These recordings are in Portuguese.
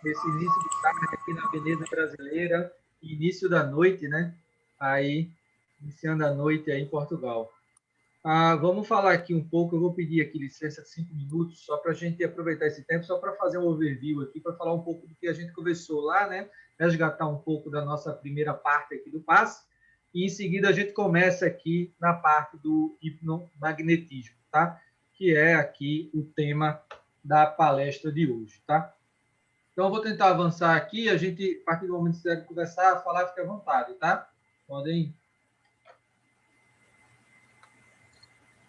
esse início de tarde aqui na Avenida Brasileira, início da noite, né? Aí, iniciando a noite aí em Portugal. Vamos falar aqui um pouco, eu vou pedir aqui licença de 5 minutos, só para a gente aproveitar esse tempo, só para fazer um overview aqui, para falar um pouco do que a gente conversou lá, né? Resgatar um pouco da nossa primeira parte aqui do passe, e em seguida a gente começa aqui na parte do hipnomagnetismo, tá? Que é aqui o tema da palestra de hoje, tá? Então, eu vou tentar avançar aqui, a gente, a partir do momento que você quiser conversar, falar, fique à vontade, tá? Podem...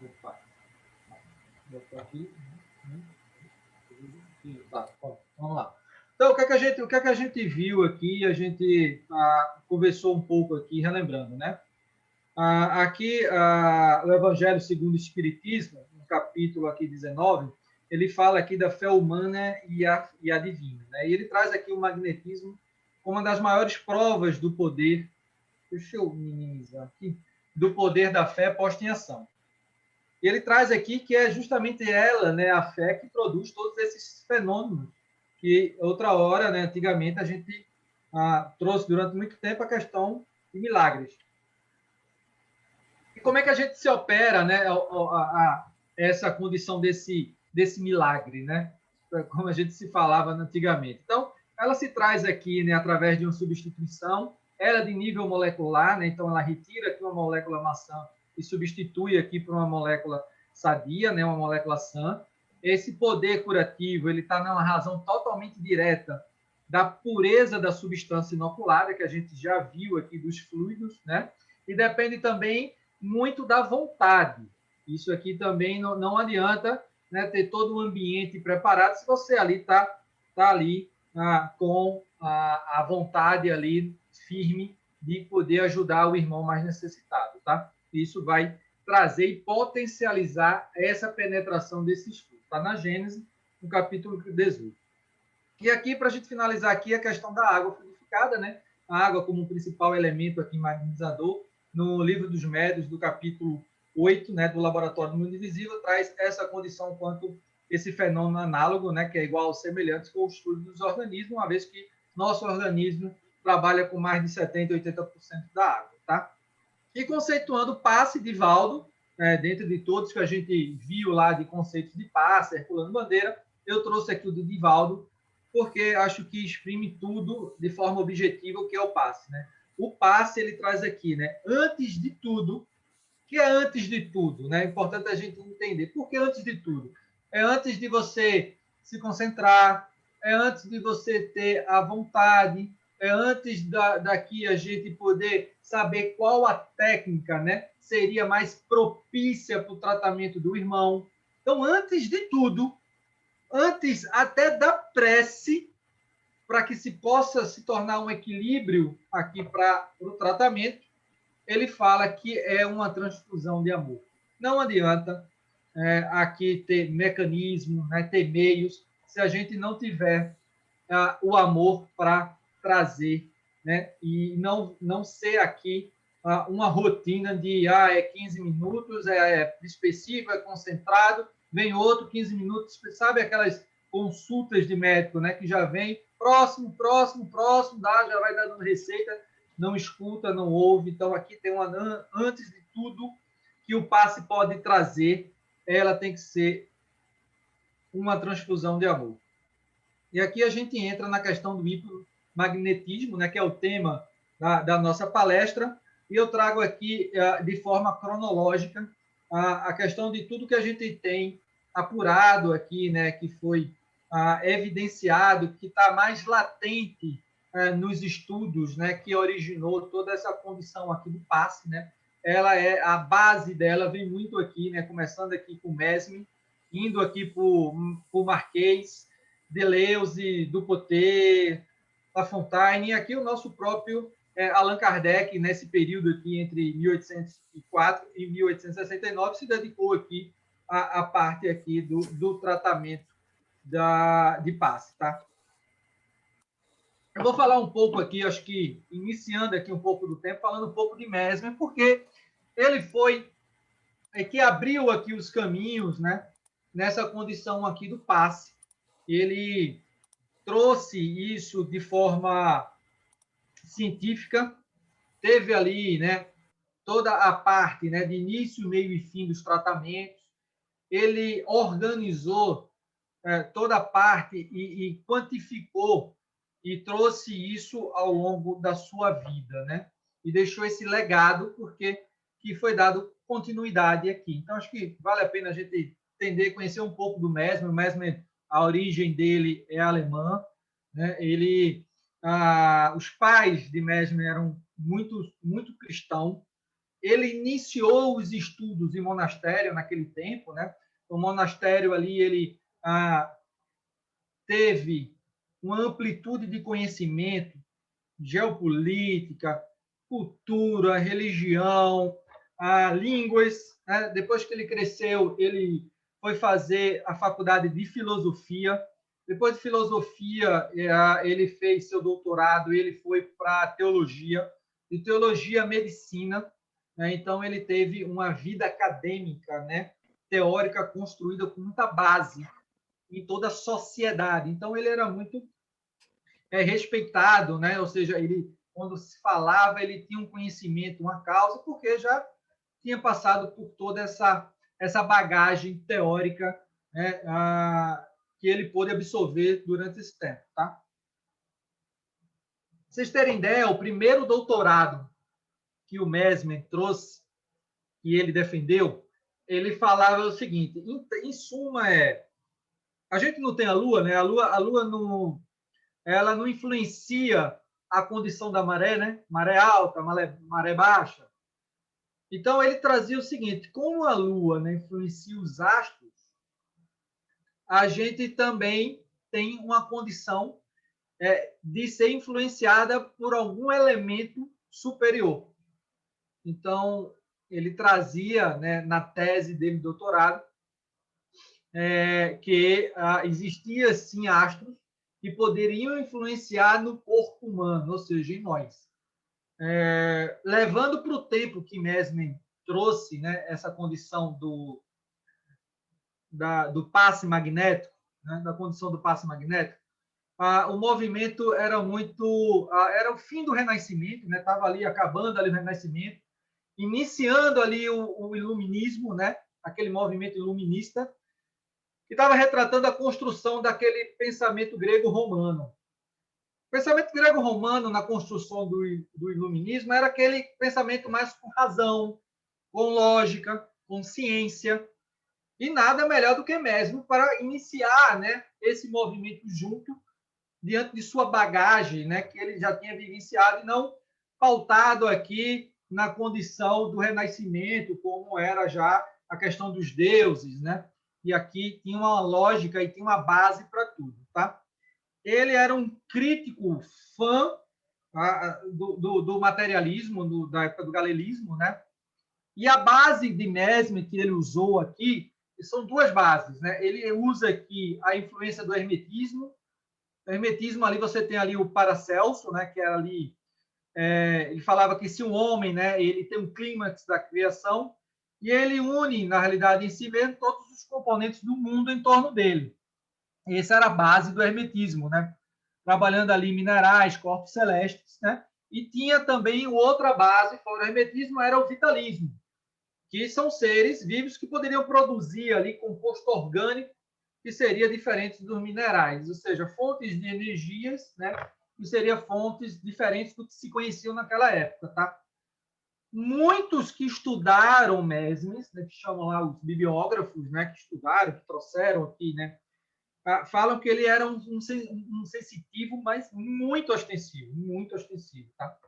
Opa. Botar aqui. Tá, vamos lá. Então, o que é que a gente viu aqui? A gente conversou um pouco aqui, relembrando, né? Aqui, o Evangelho segundo o Espiritismo, no capítulo aqui 19, ele fala aqui da fé humana e a divina, né? E ele traz aqui o magnetismo como uma das maiores provas do poder, deixa eu minimizar aqui, do poder da fé posta em ação. E ele traz aqui que é justamente ela, né, a fé, que produz todos esses fenômenos que outra hora, né, antigamente, a gente trouxe durante muito tempo a questão de milagres. E como é que a gente se opera, né, essa condição desse milagre, né? Como a gente se falava antigamente. Então, ela se traz aqui, né, através de uma substituição, ela de nível molecular, né? Então ela retira aqui uma molécula maçã e substitui aqui por uma molécula sadia, né, uma molécula sã. Esse poder curativo, ele está numa razão totalmente direta da pureza da substância inoculada, que a gente já viu aqui dos fluidos, né? E depende também muito da vontade. Isso aqui também não adianta, né, ter todo o ambiente preparado se você ali está ali com a vontade ali firme de poder ajudar o irmão mais necessitado, tá? Isso vai trazer e potencializar essa penetração desses frutos. Está na Gênesis, no capítulo 18. E aqui, para a gente finalizar aqui, a questão da água fluidificada, né? A água como principal elemento aqui magnetizador, no livro dos médios, do capítulo 8, né, do Laboratório do Mundo Invisível, traz essa condição quanto esse fenômeno análogo, né, que é igual aos semelhantes com o estudo dos organismos, uma vez que nosso organismo trabalha com mais de 70%, 80% da água, tá? E conceituando o passe de Valdo, dentro de todos que a gente viu lá de conceitos de passe, Herculano Bandeira, eu trouxe aqui o do Divaldo, porque acho que exprime tudo de forma objetiva o que é o passe, né? O passe, ele traz aqui, né? Antes de tudo, o que é antes de tudo, né? É importante a gente entender. Por que antes de tudo? É antes de você se concentrar, é antes de você ter a vontade, é antes daqui a gente poder saber qual a técnica, né, seria mais propícia para o tratamento do irmão. Então, antes de tudo, antes até da prece, para que se possa se tornar um equilíbrio aqui para o tratamento, ele fala que é uma transfusão de amor. Não adianta aqui ter mecanismo, né, ter meios, se a gente não tiver o amor para trazer, né, e não ser aqui uma rotina de é 15 minutos, é específico, é concentrado, vem outro 15 minutos, sabe aquelas consultas de médico, né, que já vem próximo, já vai dando receita, não escuta, não ouve. Então, aqui tem antes de tudo que o passe pode trazer, ela tem que ser uma transfusão de amor. E aqui a gente entra na questão do hipomagnetismo, né, que é o tema da nossa palestra, e eu trago aqui de forma cronológica a questão de tudo que a gente tem apurado aqui, né, que foi evidenciado, que está mais latente nos estudos, né, que originou toda essa condição aqui do passe, né? A base dela vem muito aqui, né, começando aqui com Mesmer, indo aqui por Marquês, Deleuze, Dupotet, Lafontaine, e aqui o nosso próprio Allan Kardec, nesse período aqui entre 1804 e 1869, se dedicou aqui à parte aqui do tratamento de passe, tá? Eu vou falar um pouco aqui, acho que iniciando aqui um pouco do tempo, falando um pouco de Mesmer, porque ele foi que abriu aqui os caminhos, né, nessa condição aqui do passe. Ele trouxe isso de forma científica, teve ali, né, toda a parte, né, de início, meio e fim dos tratamentos, ele organizou toda a parte e quantificou e trouxe isso ao longo da sua vida, né? E deixou esse legado porque que foi dado continuidade aqui. Então acho que vale a pena a gente entender, conhecer um pouco do Mesmer. O Mesmer, a origem dele é alemã, né? Os pais de Mesmer eram muito cristãos. Ele iniciou os estudos em monastério naquele tempo, né? O monastério ali ele teve uma amplitude de conhecimento, geopolítica, cultura, religião, línguas. Né? Depois que ele cresceu, ele foi fazer a faculdade de filosofia. Depois de filosofia, ele fez seu doutorado, ele foi para teologia, de teologia medicina. Né? Então, ele teve uma vida acadêmica, né? Teórica construída com muita base em toda a sociedade. Então, ele era muito respeitado, né? Ou seja, ele, quando se falava, ele tinha um conhecimento, uma causa, porque já tinha passado por toda essa bagagem teórica, né? Que ele pôde absorver durante esse tempo. Tá? Pra vocês terem ideia, o primeiro doutorado que o Mesmer trouxe, que ele defendeu, ele falava o seguinte, em suma, a gente não tem a Lua, né? A Lua não, ela não influencia a condição da maré, né? Maré alta, maré baixa. Então, ele trazia o seguinte, como a Lua, né, influencia os astros, a gente também tem uma condição de ser influenciada por algum elemento superior. Então, ele trazia, né, na tese dele de doutorado, que existia, sim, astros que poderiam influenciar no corpo humano, ou seja, em nós. Levando para o tempo que Mesmer trouxe, né, essa condição do passe magnético, né, da condição do passe magnético, o movimento era era o fim do Renascimento, né, estava ali acabando ali o Renascimento, iniciando ali o Iluminismo, né, aquele movimento iluminista, que estava retratando a construção daquele pensamento grego-romano. O pensamento grego-romano na construção do iluminismo era aquele pensamento mais com razão, com lógica, com ciência, e nada melhor do que mesmo para iniciar, né, esse movimento junto, diante de sua bagagem, né, que ele já tinha vivenciado, e não pautado aqui na condição do Renascimento, como era já a questão dos deuses, né? E aqui tinha uma lógica e tinha uma base para tudo, tá? Ele era um crítico fã do materialismo, da época do galileismo, né? E a base de Mesmer que ele usou aqui são duas bases, né? Ele usa aqui a influência do hermetismo. O hermetismo ali você tem ali o Paracelso, né? Que era ali ele falava que se um homem, né? Ele tem um clímax da criação e ele une na realidade em si mesmo todos os componentes do mundo em torno dele. Essa era a base do hermetismo, né? Trabalhando ali minerais, corpos celestes, né? E tinha também outra base, fora o hermetismo, era o vitalismo, que são seres vivos que poderiam produzir ali composto orgânico que seria diferente dos minerais, ou seja, fontes de energias, né? Que seriam fontes diferentes do que se conheciam naquela época, tá? Muitos que estudaram Mesmer, né, que chamam lá os bibliógrafos, né, que estudaram, que trouxeram aqui, né, falam que ele era um sensitivo, mas muito ostensivo, tá?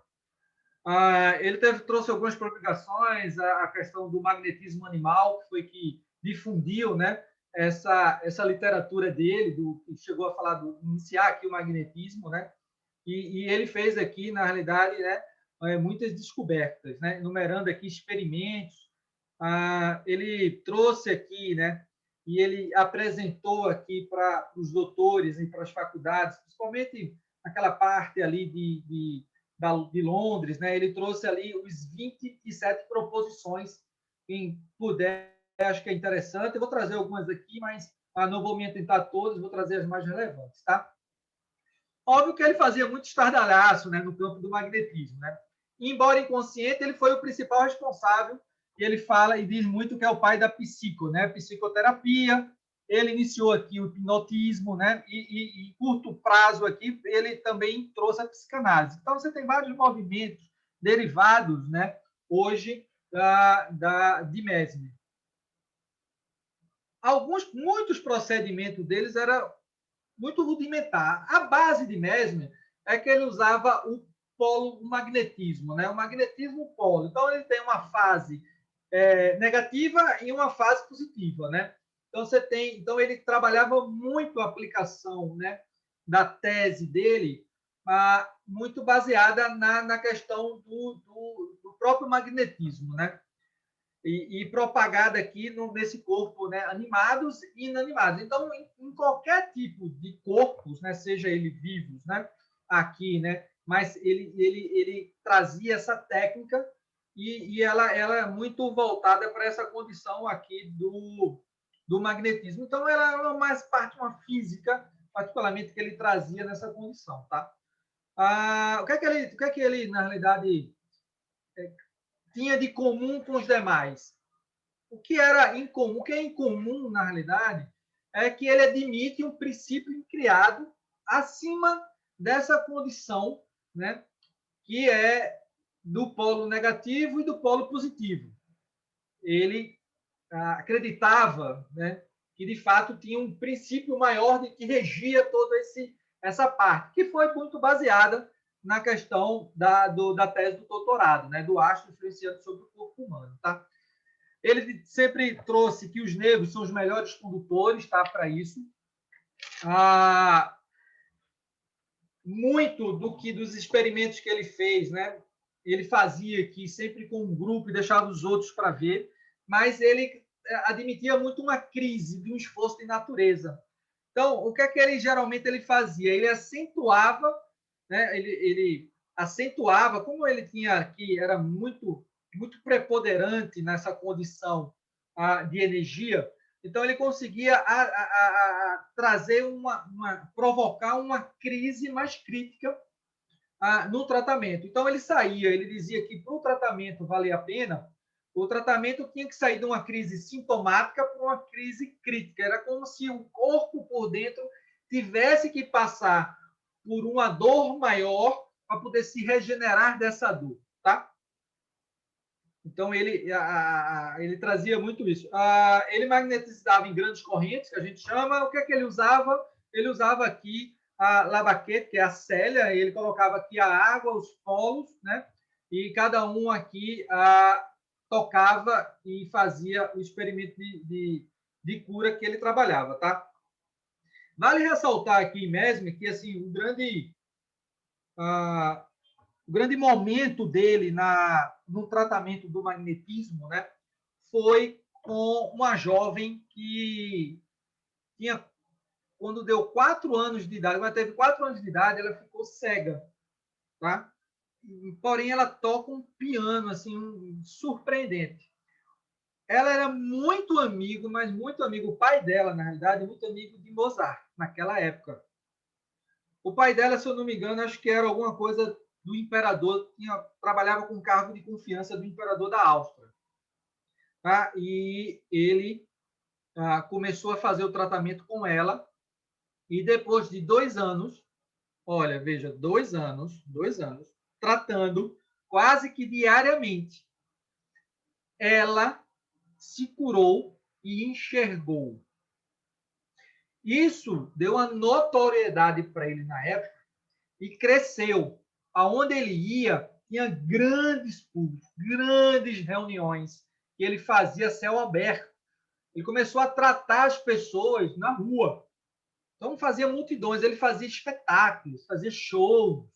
Ele trouxe algumas publicações, a questão do magnetismo animal, que foi que difundiu, né, essa literatura dele, que chegou a falar iniciar aqui o magnetismo, né, e ele fez aqui, na realidade, né, muitas descobertas, né, enumerando aqui experimentos. Ele trouxe aqui, né, e ele apresentou aqui para os doutores e para as faculdades, principalmente aquela parte ali de Londres, né? Ele trouxe ali os 27 proposições. Quem puder, acho que é interessante. Eu vou trazer algumas aqui, mas não vou me atentar a todas, vou trazer as mais relevantes, tá? Óbvio que ele fazia muito estardalhaço, né, no campo do magnetismo, né? Embora inconsciente, ele foi o principal responsável, e ele fala e diz muito que é o pai da psico, né? Psicoterapia. Ele iniciou aqui o hipnotismo, né? E em curto prazo aqui, ele também trouxe a psicanálise. Então, você tem vários movimentos derivados, né, hoje, de Mesmer. Muitos procedimentos deles eram muito rudimentar. A base de Mesmer é que ele usava o polo magnetismo, né? O magnetismo polo. Então, ele tem uma fase negativa e uma fase positiva, né? Então ele trabalhava muito a aplicação, né, da tese dele, muito baseada na questão do próprio magnetismo, né? E propagada aqui nesse corpo, né, animados e inanimados. Então, em qualquer tipo de corpos, né, seja ele vivos, né, aqui, né, mas ele trazia essa técnica e ela é muito voltada para essa condição aqui do magnetismo. Então, ela é mais parte uma física, particularmente, que ele trazia nessa condição, tá? O que é que ele, na realidade, tinha de comum com os demais? O que era incomum, o que é incomum, na realidade, é que ele admite um princípio criado acima dessa condição, né, que é do polo negativo e do polo positivo. Ele acreditava, né, que, de fato, tinha um princípio maior de que regia toda essa parte, que foi muito baseada na questão da tese do doutorado, né, do astro influenciando sobre o corpo humano, tá? Ele sempre trouxe que os negros são os melhores condutores, tá, para isso. Muito dos experimentos que ele fez, né, ele fazia aqui sempre com um grupo e deixava os outros para ver, mas ele admitia muito uma crise de um esforço de natureza. Então, o que é que ele geralmente ele fazia? Ele acentuava, né, ele acentuava, como ele tinha aqui, era muito preponderante nessa condição de energia, então ele conseguia trazer provocar uma crise mais crítica no tratamento. Então ele dizia que para o tratamento valer a pena, o tratamento tinha que sair de uma crise sintomática para uma crise crítica. Era como se o corpo por dentro tivesse que passar por uma dor maior para poder se regenerar dessa dor, tá? Então, ele trazia muito isso. Ele magnetizava em grandes correntes, que a gente chama. O que é que ele usava? Ele usava aqui a labaquete, que é a célia, ele colocava aqui a água, os polos, né? E cada um aqui tocava e fazia o experimento de cura que ele trabalhava, tá? Vale ressaltar aqui em Mesmer que assim, o grande momento dele no tratamento do magnetismo, né, foi com uma jovem que tinha, quando deu 4 anos de idade, quando teve 4 anos de idade, ela ficou cega, tá? Porém, ela toca um piano, assim, surpreendente. Ela era muito amigo, mas muito amigo, o pai dela, na realidade, muito amigo de Mozart, naquela época. O pai dela, se eu não me engano, acho que era alguma coisa do imperador, trabalhava com cargo de confiança do imperador da Áustria. Tá? E ele começou a fazer o tratamento com ela, e depois de 2 anos, olha, veja, 2 anos, tratando quase que diariamente, ela se curou e enxergou. Isso deu uma notoriedade para ele na época e cresceu. Aonde ele ia, tinha grandes públicos, grandes reuniões que ele fazia céu aberto. Ele começou a tratar as pessoas na rua. Então, fazia multidões, ele fazia espetáculos, fazia shows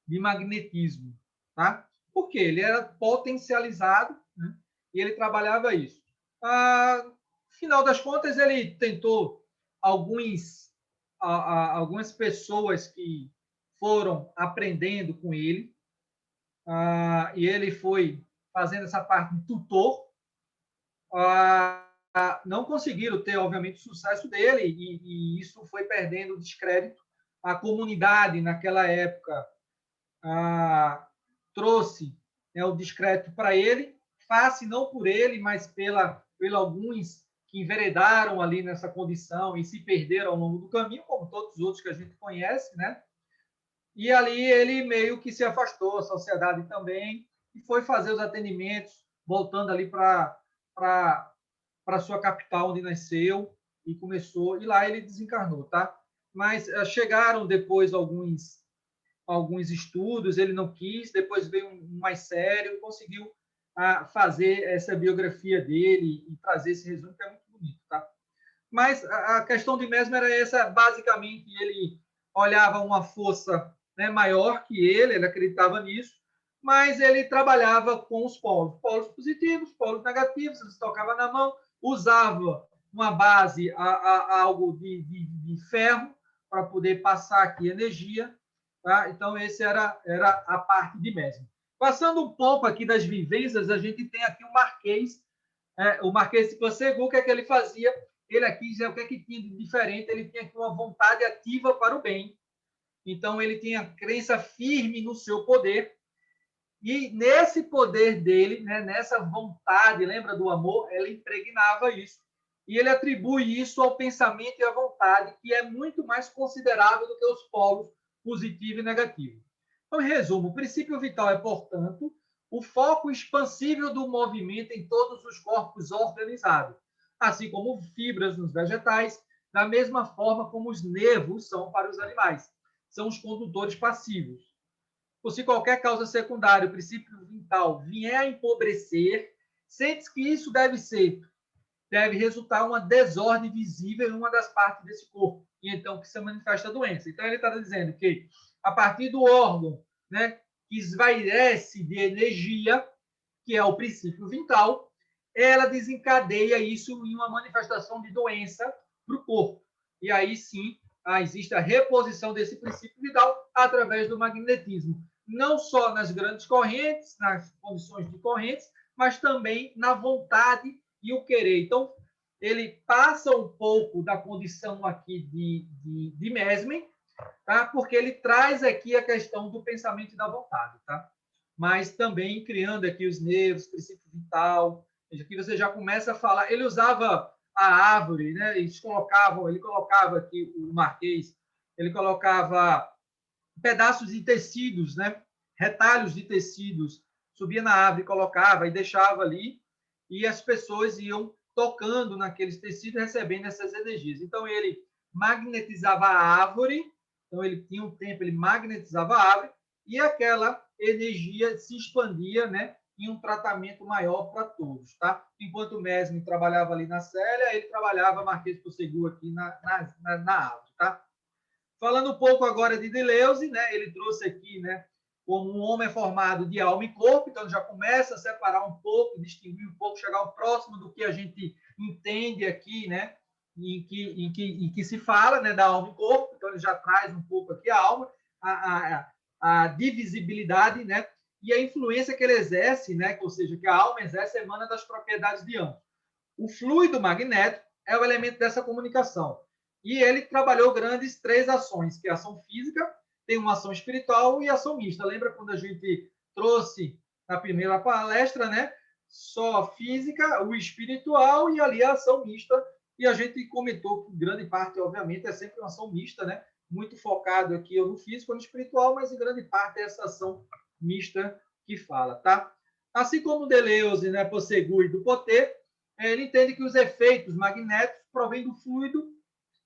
de magnetismo. Tá? Por quê? Ele era potencializado, né? E ele trabalhava isso. No final das contas, ele tentou algumas pessoas que foram aprendendo com ele, e ele foi fazendo essa parte de tutor. Não conseguiram ter, obviamente, o sucesso dele, e isso foi perdendo descrédito a comunidade, naquela época, trouxe, né, o discreto para ele, face não por ele, mas pela alguns que enveredaram ali nessa condição e se perderam ao longo do caminho, como todos os outros que a gente conhece, né? E ali ele meio que se afastou, a sociedade também, e foi fazer os atendimentos, voltando ali para sua capital, onde nasceu, e começou, e lá ele desencarnou, tá? Mas chegaram depois alguns estudos, ele não quis, depois veio um mais sério, conseguiu fazer essa biografia dele e trazer esse resumo, que é muito bonito, tá? Mas a questão de Mesmer era essa, basicamente, ele olhava uma força, né, maior que ele acreditava nisso, mas ele trabalhava com os polos positivos, polos negativos, ele tocava na mão, usava uma base a algo de ferro para poder passar aqui energia, tá? Então, esse era a parte de Mesmer. Passando um pouco aqui das vivências, a gente tem aqui o Marquês de Pâssego. O que é que ele fazia? Ele aqui já o que é que tinha de diferente? Ele tinha aqui uma vontade ativa para o bem. Então, ele tinha crença firme no seu poder. E nesse poder dele, né, nessa vontade, lembra do amor? Ela impregnava isso. E ele atribui isso ao pensamento e à vontade, que é muito mais considerável do que os polos positivo e negativo. Então, em resumo, o princípio vital é, portanto, o foco expansível do movimento em todos os corpos organizados, assim como fibras nos vegetais, da mesma forma como os nervos são para os animais. São os condutores passivos. Por se qualquer causa secundária, o princípio vital vier a empobrecer, sente que isso deve resultar uma desordem visível em uma das partes desse corpo, e então que se manifesta a doença. Então, ele está dizendo que, a partir do órgão, né, que esvairece de energia, que é o princípio vital, ela desencadeia isso em uma manifestação de doença para o corpo. E aí sim, existe a reposição desse princípio vital através do magnetismo. Não só nas grandes correntes, nas condições de correntes, mas também na vontade e o querer. Então, ele passa um pouco da condição aqui de Mesmer, tá? Porque ele traz aqui a questão do pensamento e da vontade, tá? Mas também criando aqui os nervos, princípio vital. Aqui você já começa a falar. Ele usava a árvore, né? Ele colocava aqui o Marquês, ele colocava pedaços de tecidos, né? Retalhos de tecidos, subia na árvore, colocava e deixava ali, e as pessoas iam tocando naqueles tecidos, recebendo essas energias. Então, ele magnetizava a árvore, então ele tinha um tempo, ele magnetizava a árvore, e aquela energia se expandia, né, em um tratamento maior para todos, tá? Enquanto o Mesmer trabalhava ali na Célia, ele trabalhava Marquês de Pôssego aqui na árvore, tá? Falando um pouco agora de Deleuze, né? Ele trouxe aqui, né, como um homem formado de alma e corpo, então já começa a separar um pouco, distinguir um pouco, chegar ao próximo do que a gente entende aqui, né, em que se fala, né, da alma e corpo. Então ele já traz um pouco aqui a alma, a divisibilidade, né, e a influência que ele exerce, né, ou seja, que a alma exerce, emana das propriedades de ambos. O fluido magnético é o elemento dessa comunicação. E ele trabalhou grandes três ações, que é a ação física, tem uma ação espiritual e ação mista. Lembra quando a gente trouxe na primeira palestra, né? Só a física, o espiritual e ali a ação mista. E a gente comentou que grande parte, obviamente, é sempre uma ação mista, né? Muito focado aqui no físico, no espiritual, mas em grande parte é essa ação mista que fala, tá? Assim como Deleuze, né, Pôssego e Dupotet, ele entende que os efeitos magnéticos provêm do fluido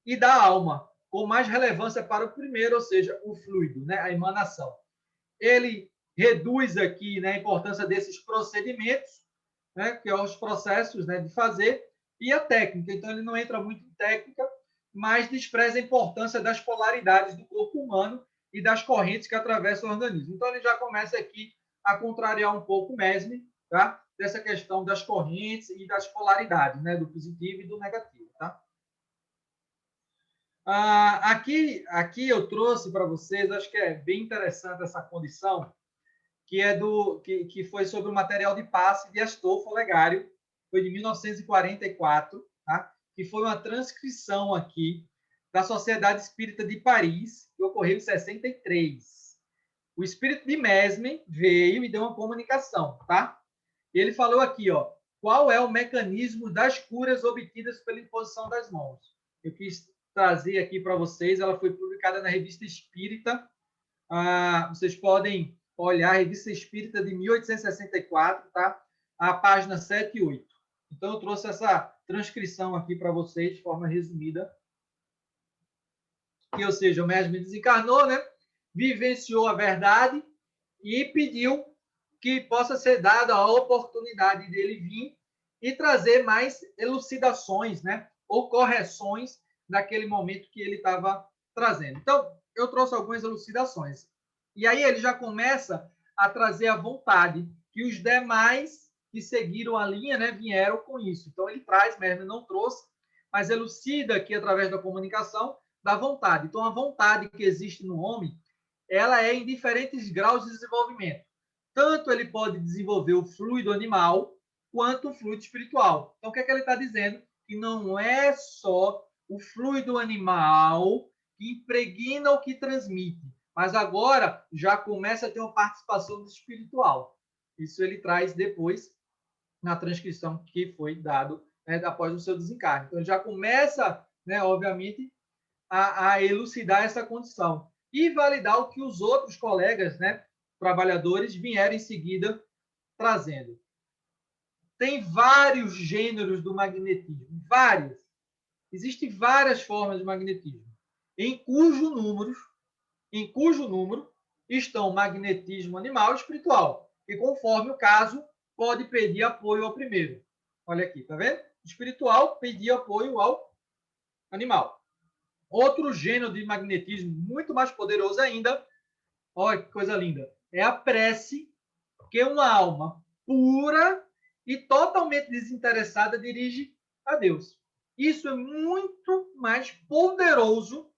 e da alma, com mais relevância para o primeiro, ou seja, o fluido, né, a emanação. Ele reduz aqui, né, a importância desses procedimentos, né, que são os processos, né, de fazer, e a técnica. Então, ele não entra muito em técnica, mas despreza a importância das polaridades do corpo humano e das correntes que atravessam o organismo. Então, ele já começa aqui a contrariar um pouco o Mesmer, tá? Dessa questão das correntes e das polaridades, né, do positivo e do negativo, tá? Aqui eu trouxe para vocês, acho que é bem interessante essa condição, que foi sobre o material de passe de Astolfo Olegário, foi de 1944, tá? Que foi uma transcrição aqui da Sociedade Espírita de Paris, que ocorreu em 63. O espírito de Mesmer veio e deu uma comunicação, tá? Ele falou aqui, ó, qual é o mecanismo das curas obtidas pela imposição das mãos. Eu quis trazer aqui para vocês, ela foi publicada na Revista Espírita. Vocês podem olhar a Revista Espírita de 1864, tá? A página 7 e 8. Então, eu trouxe essa transcrição aqui para vocês de forma resumida. Que, ou seja, o Mesmer desencarnou, né? Vivenciou a verdade e pediu que possa ser dada a oportunidade dele vir e trazer mais elucidações, né? Ou correções daquele momento que ele estava trazendo. Então, eu trouxe algumas elucidações. E aí ele já começa a trazer a vontade, que os demais que seguiram a linha, né, vieram com isso. Então, ele traz, mesmo não trouxe, mas elucida aqui através da comunicação da vontade. Então, a vontade que existe no homem, ela é em diferentes graus de desenvolvimento. Tanto ele pode desenvolver o fluido animal, quanto o fluido espiritual. Então, o que é que ele está dizendo? Que não é só o fluido animal que impregna o que transmite, mas agora já começa a ter uma participação do espiritual. Isso ele traz depois na transcrição que foi dado, né, após o seu desencarne. Então, ele já começa, né, obviamente, a elucidar essa condição e validar o que os outros colegas, né, trabalhadores, vieram em seguida trazendo. Tem vários gêneros do magnetismo, vários. Existem várias formas de magnetismo, em cujo número estão magnetismo animal e espiritual, que conforme o caso pode pedir apoio ao primeiro. Olha aqui, tá vendo? Espiritual pedir apoio ao animal. Outro gênero de magnetismo muito mais poderoso ainda, olha que coisa linda, é a prece que uma alma pura e totalmente desinteressada dirige a Deus. Isso é muito mais poderoso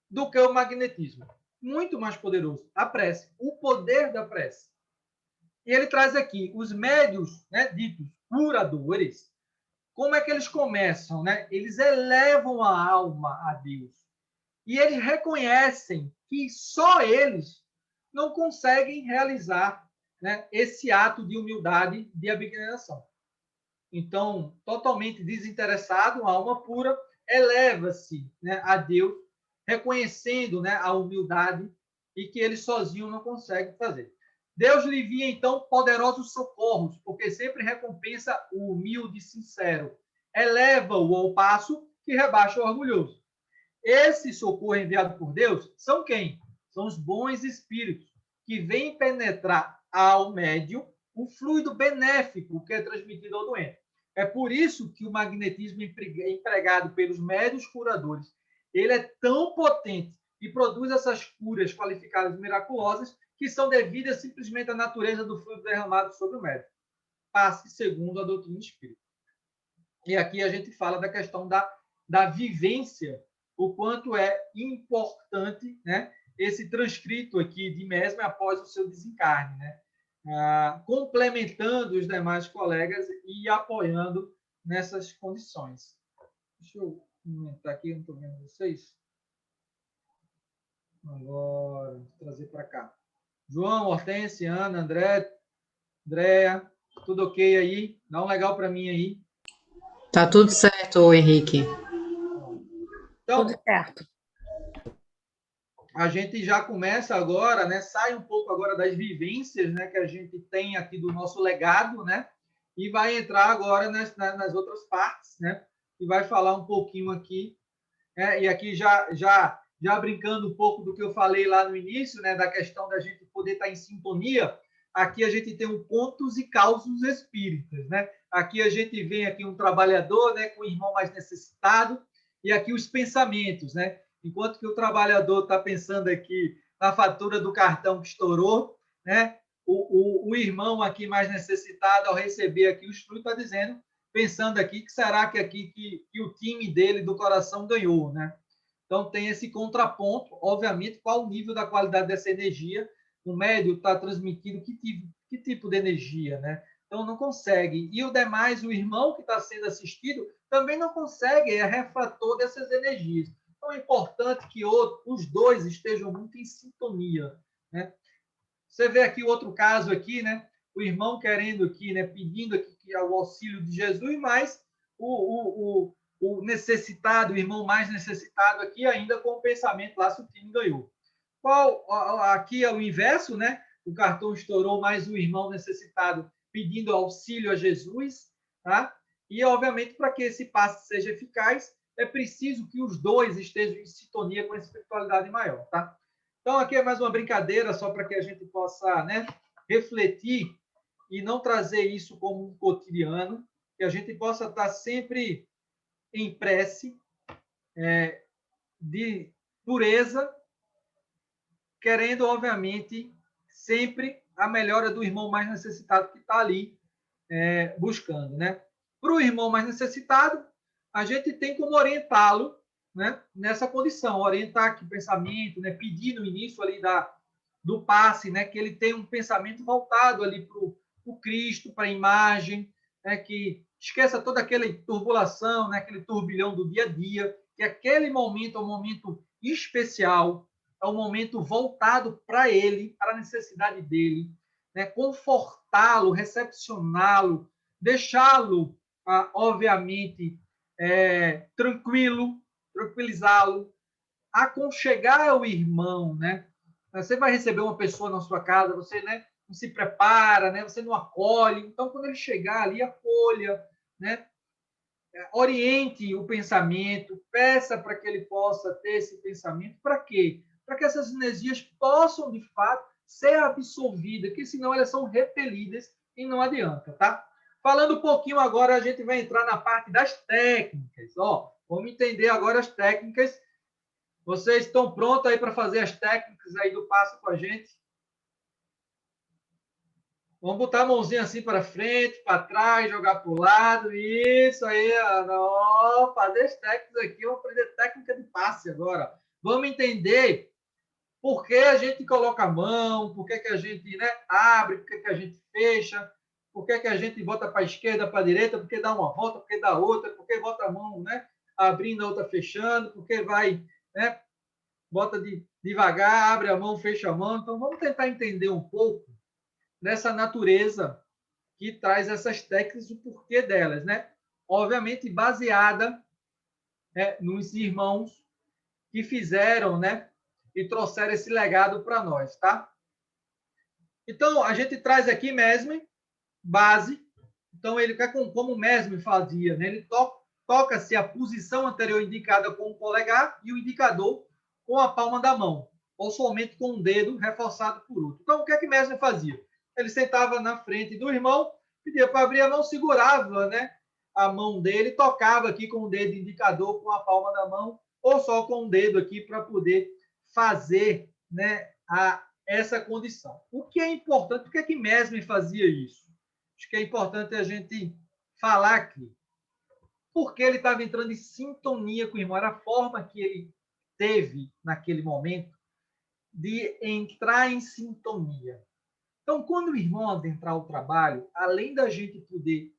do que o magnetismo. Muito mais poderoso. A prece, o poder da prece. E ele traz aqui os médios, né, ditos curadores. Como é que eles começam? Né? Eles elevam a alma a Deus. E eles reconhecem que só eles não conseguem realizar, né, esse ato de humildade, de abnegação. Então, totalmente desinteressado, uma alma pura, eleva-se, né, a Deus, reconhecendo, né, a humildade e que ele sozinho não consegue fazer. Deus lhe envia, então, poderosos socorros, porque sempre recompensa o humilde e sincero. Eleva-o ao passo que rebaixa o orgulhoso. Esse socorro enviado por Deus são quem? São os bons espíritos, que vêm penetrar ao médium o fluido benéfico que é transmitido ao doente. É por isso que o magnetismo empregado pelos médios curadores, ele é tão potente e produz essas curas qualificadas miraculosas que são devidas simplesmente à natureza do fluido derramado sobre o médium. Passe segundo a doutrina espírita. E aqui a gente fala da questão da vivência, o quanto é importante, né, esse transcrito aqui de Mesmer após o seu desencarne, né? Complementando os demais colegas e apoiando nessas condições. Deixa eu aumentar aqui, não estou vendo vocês. Agora, vou trazer para cá. João, Hortência, Ana, Andréa, tudo ok aí? Dá um legal para mim aí. Tá tudo certo, Henrique. Então, tudo certo. A gente já começa agora, né? Sai um pouco agora das vivências, né, que a gente tem aqui do nosso legado, né? E vai entrar agora nas outras partes, né? E vai falar um pouquinho aqui, né? E aqui já brincando um pouco do que eu falei lá no início, né? Da questão da gente poder estar em sintonia. Aqui a gente tem um contos e causos espíritas, né? Aqui a gente vê aqui um trabalhador, né, com o irmão mais necessitado, e aqui os pensamentos, né? Enquanto que o trabalhador está pensando aqui na fatura do cartão que estourou, né? O irmão aqui mais necessitado, ao receber aqui os frutos, está dizendo, pensando aqui, que será que aqui que o time dele do coração ganhou, né? Então tem esse contraponto, obviamente, qual o nível da qualidade dessa energia, o médio está transmitindo que tipo de energia, né? Então não consegue. E o demais, o irmão que está sendo assistido, também não consegue, é refrator dessas energias. Então, é importante que os dois estejam muito em sintonia, né? Você vê aqui outro caso aqui, né? O irmão querendo aqui, né? Pedindo aqui o auxílio de Jesus, mas o necessitado, o irmão mais necessitado aqui, ainda com o pensamento lá se o time ganhou. Aqui é o inverso, né? O cartão estourou, mais o irmão necessitado pedindo auxílio a Jesus, tá? E, obviamente, para que esse passe seja eficaz, é preciso que os dois estejam em sintonia com a espiritualidade maior, tá? Então, aqui é mais uma brincadeira, só para que a gente possa, né, refletir e não trazer isso como um cotidiano, que a gente possa estar sempre em prece de pureza, querendo, obviamente, sempre a melhora do irmão mais necessitado que está ali buscando, né? Para o irmão mais necessitado, a gente tem como orientá-lo, né, nessa condição, orientar aqui o pensamento, né, pedir no início ali do passe, né, que ele tenha um pensamento voltado ali para o Cristo, para a imagem, né, que esqueça toda aquela turbulação, né, aquele turbilhão do dia a dia, que aquele momento é um momento especial, é um momento voltado para ele, para a necessidade dele, né, confortá-lo, recepcioná-lo, deixá-lo, obviamente, tranquilizá-lo, aconchegar o irmão, né? Você vai receber uma pessoa na sua casa, você, né, não se prepara, né? Você não acolhe. Então, quando ele chegar ali, acolha, né? Oriente o pensamento, peça para que ele possa ter esse pensamento. Para quê? Para que essas energias possam, de fato, ser absorvidas, que senão elas são repelidas e não adianta, tá? Falando um pouquinho agora, a gente vai entrar na parte das técnicas. Ó, vamos entender agora as técnicas. Vocês estão prontos aí para fazer as técnicas aí do passo com a gente? Vamos botar a mãozinha assim para frente, para trás, jogar para o lado. Isso aí, ó, fazer as técnicas aqui. Vamos aprender técnica de passe agora. Vamos entender por que a gente coloca a mão, por que a gente, né, abre, por que a gente fecha, por que a gente bota para a esquerda, para a direita, por que dá uma volta, por que dá outra, por que bota a mão, né, abrindo, a outra fechando, por que vai, né, bota devagar, abre a mão, fecha a mão. Então, vamos tentar entender um pouco dessa natureza que traz essas técnicas, o porquê delas, né? Obviamente baseada, nos irmãos que fizeram, né? E trouxeram esse legado para nós, tá? Então, a gente traz aqui Mesmer, base. Então, ele quer como Mesmer fazia, né? Ele toca-se a posição anterior indicada com o polegar e o indicador com a palma da mão, ou somente com um dedo reforçado por outro. Então, o que é que Mesmer fazia? Ele sentava na frente do irmão, pedia para abrir a mão, segurava, né, a mão dele, tocava aqui com o dedo indicador com a palma da mão, ou só com o dedo aqui para poder fazer, né, essa condição. O que é importante, por que é que Mesmer fazia isso? Acho que é importante a gente falar aqui. Porque ele estava entrando em sintonia com o irmão, era a forma que ele teve naquele momento de entrar em sintonia. Então, quando o irmão adentrar o trabalho, além da gente poder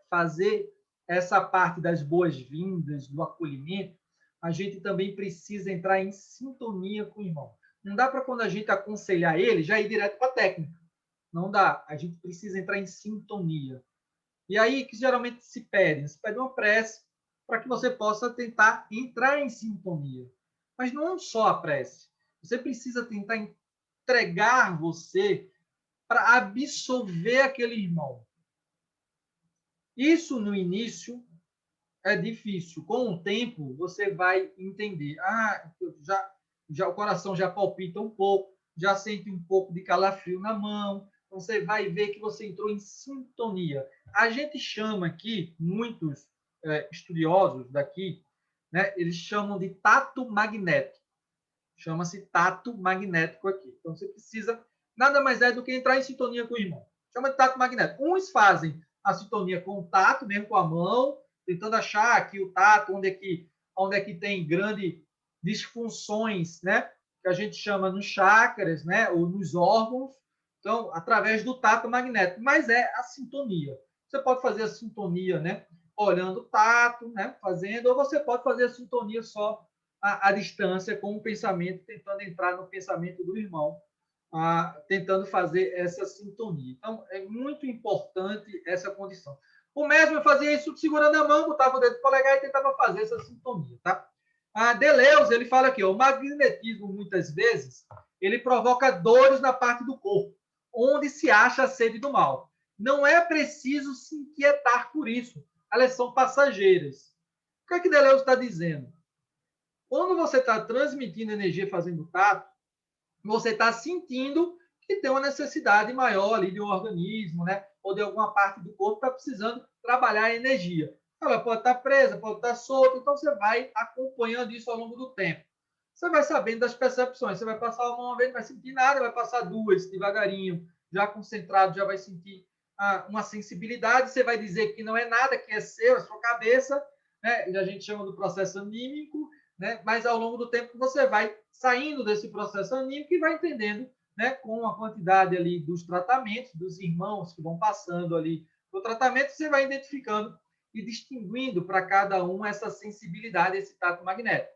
fazer essa parte das boas-vindas, do acolhimento, a gente também precisa entrar em sintonia com o irmão. Não dá para, quando a gente aconselhar ele, já ir direto para a técnica. Não dá. A gente precisa entrar em sintonia. E aí, que geralmente se pede? Se pede uma prece para que você possa tentar entrar em sintonia. Mas não só a prece. Você precisa tentar entregar você para absorver aquele irmão. Isso no início é difícil. Com o tempo, você vai entender. Já o coração já palpita um pouco, já sente um pouco de calafrio na mão. Você vai ver que você entrou em sintonia. A gente chama aqui, muitos estudiosos daqui, né, eles chamam de tato magnético. Chama-se tato magnético aqui. Então, você precisa, nada mais é do que entrar em sintonia com o irmão. Chama de tato magnético. Uns fazem a sintonia com o tato, mesmo com a mão, tentando achar aqui o tato, onde é que tem grandes disfunções, né? Que a gente chama nos chakras, né? Ou nos órgãos. Então, através do tato magnético. Mas é a sintonia. Você pode fazer a sintonia, né? Olhando o tato, né? Fazendo, ou você pode fazer a sintonia só a distância com o pensamento, tentando entrar no pensamento do irmão, tentando fazer essa sintonia. Então, é muito importante essa condição. O Mesmer fazia isso segurando a mão, botava o dedo polegar e tentava fazer essa sintonia, tá? A Deleuze, ele fala aqui, ó, o magnetismo, muitas vezes, ele provoca dores na parte do corpo, onde se acha a sede do mal. Não é preciso se inquietar por isso. Elas são passageiras. O que é que Deleuze está dizendo? Quando você está transmitindo energia fazendo tato, você está sentindo que tem uma necessidade maior ali de um organismo, né? Ou de alguma parte do corpo que está precisando trabalhar a energia. Ela pode estar presa, pode estar solta, então você vai acompanhando isso ao longo do tempo. Você vai sabendo das percepções. Você vai passar uma vez, não vai sentir nada, vai passar duas, devagarinho, já concentrado, já vai sentir uma sensibilidade. Você vai dizer que não é nada, que é seu, é sua cabeça, né? A gente chama do processo anímico, né? Mas ao longo do tempo você vai saindo desse processo anímico e vai entendendo, né, com a quantidade ali dos tratamentos, dos irmãos que vão passando ali no tratamento, você vai identificando e distinguindo para cada um essa sensibilidade, esse tato magnético.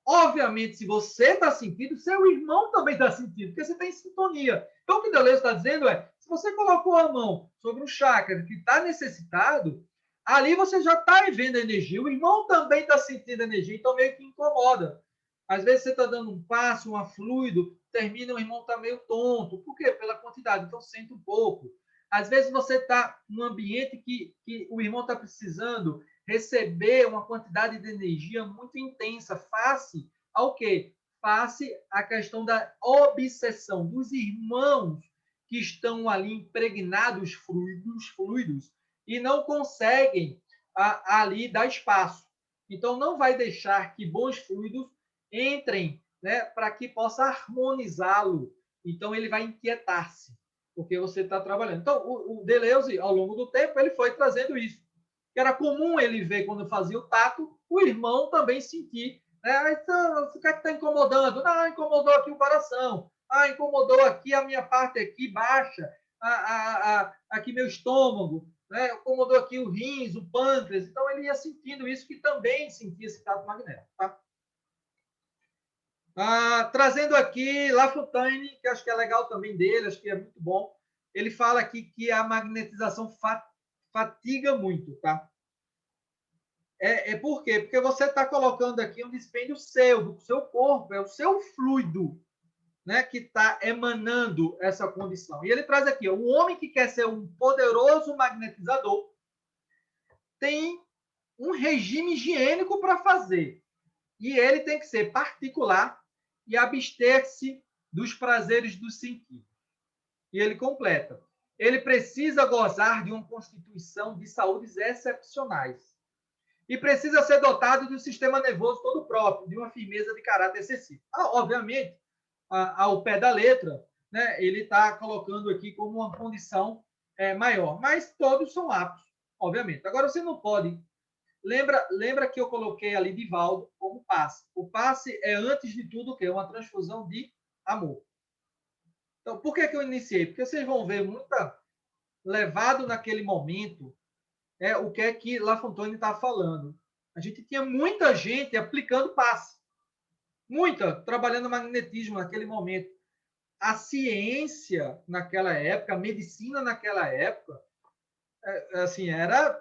Obviamente, se você está sentindo, seu irmão também está sentindo, porque você está em sintonia. Então, o que Deleuze está dizendo é, se você colocou a mão sobre um chakra que está necessitado, ali você já está vendo a energia. O irmão também está sentindo a energia, então meio que incomoda. Às vezes você está dando um passo, um fluido, termina, o irmão está meio tonto. Por quê? Pela quantidade, então sente um pouco. Às vezes você está num ambiente que o irmão está precisando receber uma quantidade de energia muito intensa, face ao quê? Face à questão da obsessão dos irmãos que estão ali impregnados fluidos e não conseguem ali dar espaço. Então, não vai deixar que bons fluidos entrem, né, para que possa harmonizá-lo. Então, ele vai inquietar-se, porque você está trabalhando. Então, o Deleuze, ao longo do tempo, ele foi trazendo isso. Que era comum ele ver quando fazia o tato, o irmão também sentir. Né? Então, o que é que está incomodando? Não, incomodou aqui o coração. Incomodou aqui a minha parte aqui baixa, aqui meu estômago, né? Incomodou aqui o rins, o pâncreas. Então, ele ia sentindo isso, que também sentia esse tato magnético. Tá? Trazendo aqui Lafontaine, que acho que é legal também dele, acho que é muito bom. Ele fala aqui que a magnetização fatiga muito, tá? Por quê? Porque você está colocando aqui um dispêndio seu, do seu corpo, é o seu fluido, né, que está emanando essa condição. E ele traz aqui, ó, o homem que quer ser um poderoso magnetizador tem um regime higiênico para fazer. E ele tem que ser particular e abster-se dos prazeres dos sentidos. E ele completa. Ele precisa gozar de uma constituição de saúdes excepcionais. E precisa ser dotado de um sistema nervoso todo próprio, de uma firmeza de caráter excessivo. Obviamente, ao pé da letra, né, ele está colocando aqui como uma condição maior, mas todos são aptos, obviamente. Agora, você não pode... Lembra que eu coloquei ali Divaldo como passe. O passe é, antes de tudo, o quê? Uma transfusão de amor. Então, por que eu iniciei? Porque vocês vão ver muita levado naquele momento o que é que Lafontaine está falando. A gente tinha muita gente aplicando passe. Muita, trabalhando magnetismo naquele momento. A ciência naquela época, a medicina naquela época, assim, era...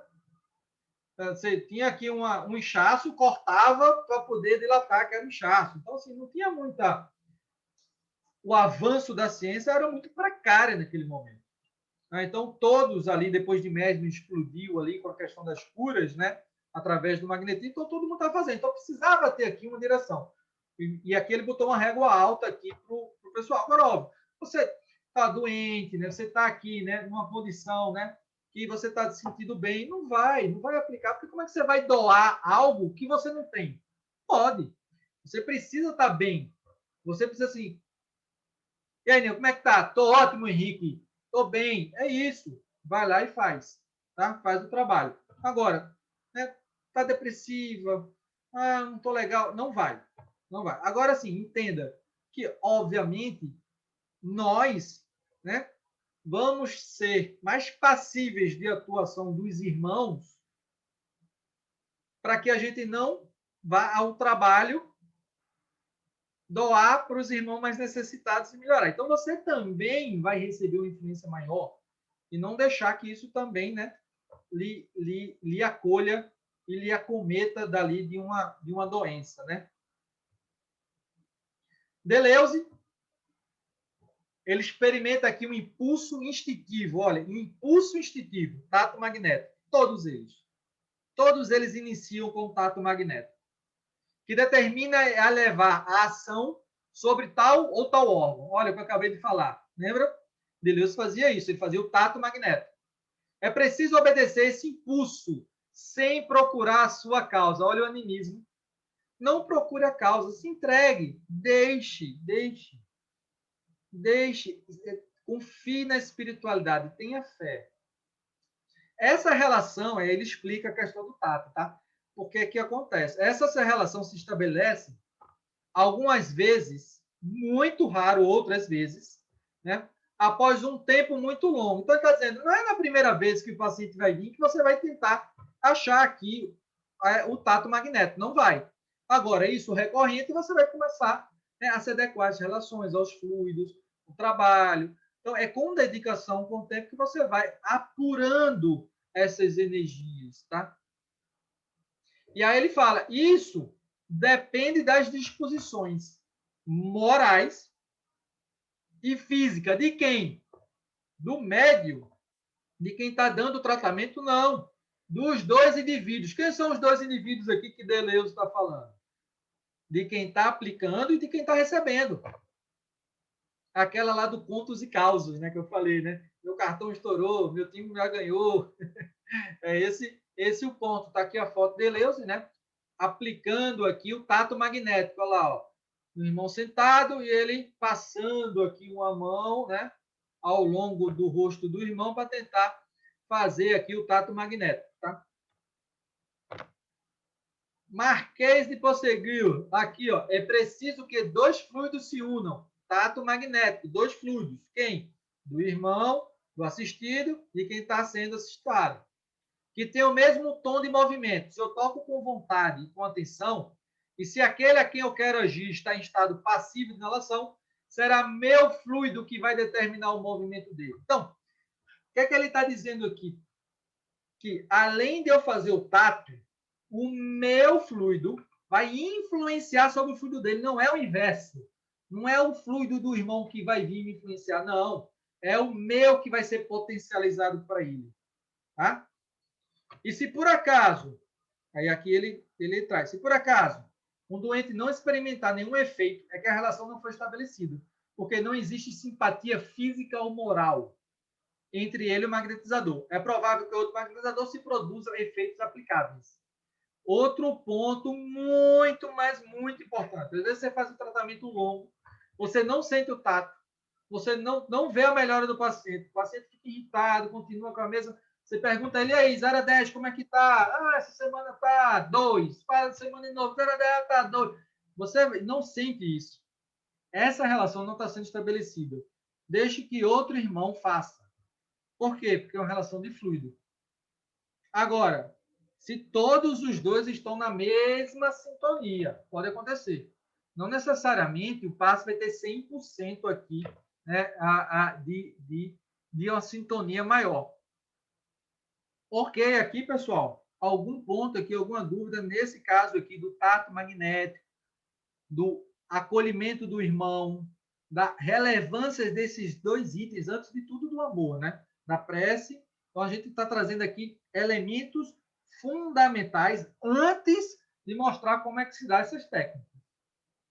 Você tinha aqui um inchaço, cortava para poder dilatar aquele inchaço. Então, assim, não tinha muita... O avanço da ciência era muito precário naquele momento. Então, todos ali, depois de Mesmer, explodiu ali com a questão das curas, né? Através do magnetismo, então todo mundo está fazendo. Então, precisava ter aqui uma direção. E aqui ele botou uma régua alta aqui para o pessoal. Agora, óbvio, você está doente, né? Você está aqui, né? Numa condição, né? Que você está se sentindo bem, não vai aplicar, porque como é que você vai doar algo que você não tem? Pode. Você precisa estar bem. Você precisa assim... E aí, Nil, como é que tá? Tô ótimo, Henrique. Tô bem. É isso. Vai lá e faz. Tá? Faz o trabalho. Agora, né? Tá depressiva. Não tô legal. Não vai. Não vai. Agora sim, entenda que, obviamente, nós, né, vamos ser mais passíveis de atuação dos irmãos para que a gente não vá ao trabalho doar para os irmãos mais necessitados e melhorar. Então, você também vai receber uma influência maior e não deixar que isso também, né, lhe acolha e lhe acometa dali de uma doença, né? Deleuze, ele experimenta aqui um impulso instintivo, olha, um impulso instintivo, tato magnético, todos eles iniciam com o tato magnético, que determina a levar a ação sobre tal ou tal órgão. Olha o que eu acabei de falar, lembra? Deleuze fazia isso, ele fazia o tato magnético. É preciso obedecer esse impulso sem procurar a sua causa. Olha o animismo. Não procure a causa, se entregue, deixe. Confie na espiritualidade, tenha fé. Essa relação, ele explica a questão do tato, tá? Porque que acontece? Essa relação se estabelece algumas vezes, muito raro, outras vezes, né? Após um tempo muito longo. Então, está dizendo, não é na primeira vez que o paciente vai vir que você vai tentar achar aqui o tato magnético. Não vai. Agora, isso recorrente, você vai começar, né, a se adequar às relações, aos fluidos, o trabalho. Então, é com dedicação, com o tempo, que você vai apurando essas energias, tá? E aí ele fala, isso depende das disposições morais e física. De quem? Do médium. De quem está dando o tratamento? Não. Dos dois indivíduos. Quem são os dois indivíduos aqui que Deleuze está falando? De quem está aplicando e de quem está recebendo. Aquela lá do contos e causos, né, que eu falei, né? Meu cartão estourou, meu time já ganhou. É esse o ponto. Está aqui a foto de Deleuze, né? Aplicando aqui o tato magnético. Olha lá, ó. O irmão sentado e ele passando aqui uma mão, né, ao longo do rosto do irmão para tentar fazer aqui o tato magnético, tá? Marquês de Posseguil, aqui, ó, é preciso que dois fluidos se unam. Tato magnético, dois fluidos. Quem? Do irmão, do assistido e quem está sendo assistido. Que tem o mesmo tom de movimento. Se eu toco com vontade e com atenção, e se aquele a quem eu quero agir está em estado passivo de inalação, será meu fluido que vai determinar o movimento dele. Então, o que é que ele está dizendo aqui? Que, além de eu fazer o tato, o meu fluido vai influenciar sobre o fluido dele. Não é o inverso. Não é o fluido do irmão que vai vir me influenciar, não. É o meu que vai ser potencializado para ele. Tá? E se por acaso, aí aqui ele traz, se por acaso um doente não experimentar nenhum efeito, é que a relação não foi estabelecida, porque não existe simpatia física ou moral entre ele e o magnetizador. É provável que o outro magnetizador se produza efeitos aplicáveis. Outro ponto muito, mas muito importante. Às vezes você faz um tratamento longo, você não sente o tato, você não vê a melhora do paciente, o paciente fica irritado, continua com a mesma. Você pergunta a ele, aí, 0 a 10, como é que tá? Ah, essa semana tá 2. Faz semana de novo, 0 a 10 tá 2. Você não sente isso. Essa relação não está sendo estabelecida. Deixe que outro irmão faça. Por quê? Porque é uma relação de fluido. Agora, se todos os dois estão na mesma sintonia, pode acontecer. Não necessariamente o passe vai ter 100% aqui, né, de uma sintonia maior. Ok, aqui, pessoal, algum ponto aqui, alguma dúvida nesse caso aqui do tato magnético, do acolhimento do irmão, da relevância desses dois itens, antes de tudo do amor, né? Da prece. Então, a gente está trazendo aqui elementos fundamentais antes de mostrar como é que se dá essas técnicas.